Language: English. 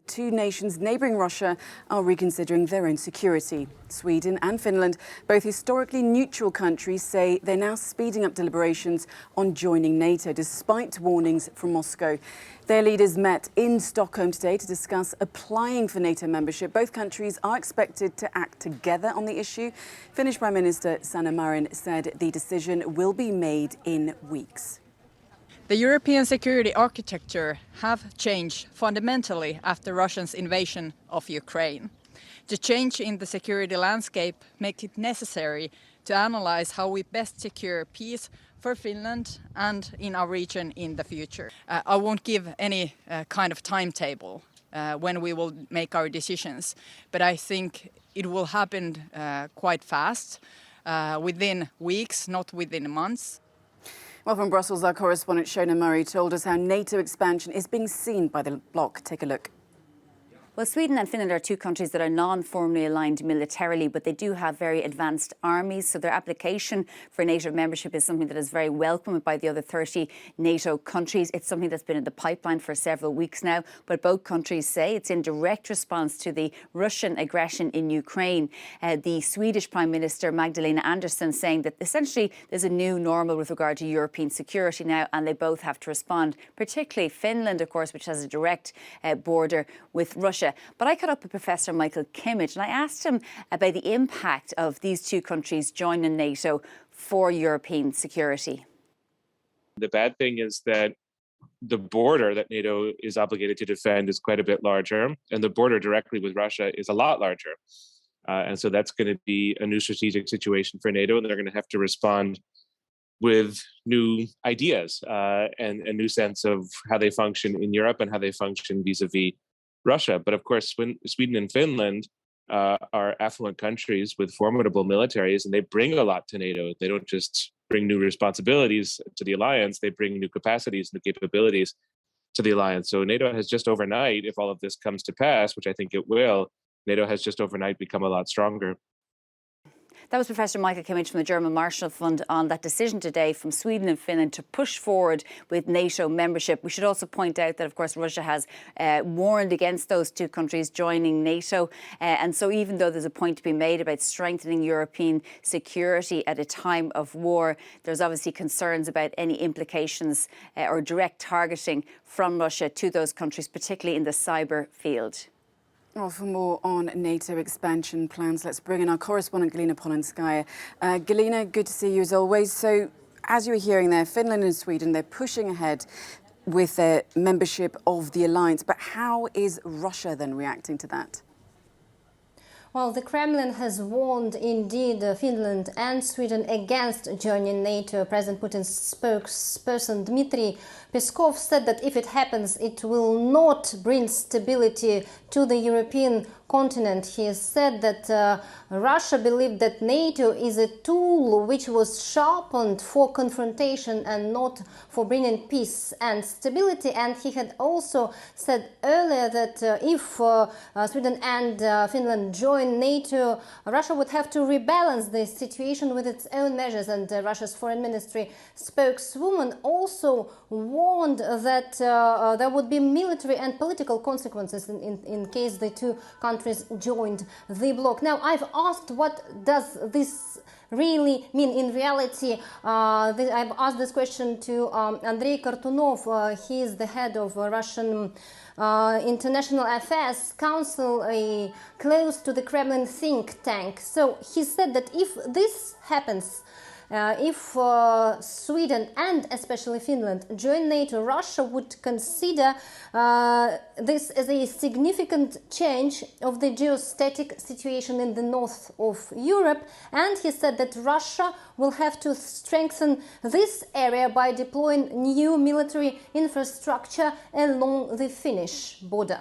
Two nations neighbouring Russia are reconsidering their own security. Sweden and Finland, both historically neutral countries, say they're now speeding up deliberations on joining NATO, despite warnings from Moscow. Their leaders met in Stockholm today to discuss applying for NATO membership. Both countries are expected to act together on the issue. Finnish Prime Minister Sanna Marin said the decision will be made in weeks. The European security architecture have changed fundamentally after Russia's invasion of Ukraine. The change in the security landscape makes it necessary to analyze how we best secure peace for Finland and in our region in the future. I won't give any kind of timetable when we will make our decisions, but I think it will happen quite fast, within weeks, not within months. Well, from Brussels, our correspondent Shona Murray told us how NATO expansion is being seen by the bloc. Take a look. Well, Sweden and Finland are two countries that are non-formally aligned militarily, but they do have very advanced armies. So their application for NATO membership is something that is very welcomed by the other 30 NATO countries. It's something that's been in the pipeline for several weeks now. But both countries say it's in direct response to the Russian aggression in Ukraine. The Swedish Prime Minister Magdalena Andersson saying that essentially there's a new normal with regard to European security now, and they both have to respond, particularly Finland, of course, which has a direct border with Russia. But I caught up with Professor Michael Kimmage and I asked him about the impact of these two countries joining NATO for European security. The bad thing is that the border that NATO is obligated to defend is quite a bit larger, and the border directly with Russia is a lot larger. And so that's going to be a new strategic situation for NATO, and they're going to have to respond with new ideas and a new sense of how they function in Europe and how they function vis-a-vis Russia. But of course, Sweden and Finland are affluent countries with formidable militaries, and they bring a lot to NATO. They don't just bring new responsibilities to the alliance, they bring new capacities, new capabilities to the alliance. So NATO has just overnight, if all of this comes to pass, which I think it will, NATO has just overnight become a lot stronger. That was Professor Michael Kimmage from the German Marshall Fund on that decision today from Sweden and Finland to push forward with NATO membership. We should also point out that, of course, Russia has warned against those two countries joining NATO. And so even though there's a point to be made about strengthening European security at a time of war, there's obviously concerns about any implications or direct targeting from Russia to those countries, particularly in the cyber field. Well, for more on NATO expansion plans, let's bring in our correspondent Galina Polinskaya. Galina, good to see you as always. So, as you were hearing there, Finland and Sweden, they're pushing ahead with their membership of the alliance. But how is Russia then reacting to that? Well, the Kremlin has warned, indeed, Finland and Sweden against joining NATO. President Putin's spokesperson Dmitry Peskov said that if it happens, it will not bring stability to the European continent. He said that Russia believed that NATO is a tool which was sharpened for confrontation and not for bringing peace and stability. And he had also said earlier that if Sweden and Finland join NATO, Russia would have to rebalance the situation with its own measures. And Russia's foreign ministry spokeswoman also warned that there would be military and political consequences in case the two countries joined the bloc. Now, I've asked what does this really mean in reality. I've asked this question to Andrei Kortunov. He is the head of Russian International Affairs Council, close to the Kremlin think tank. So he said that if this happens, if Sweden and especially Finland join NATO, Russia would consider this as a significant change of the geostatic situation in the north of Europe. And he said that Russia will have to strengthen this area by deploying new military infrastructure along the Finnish border.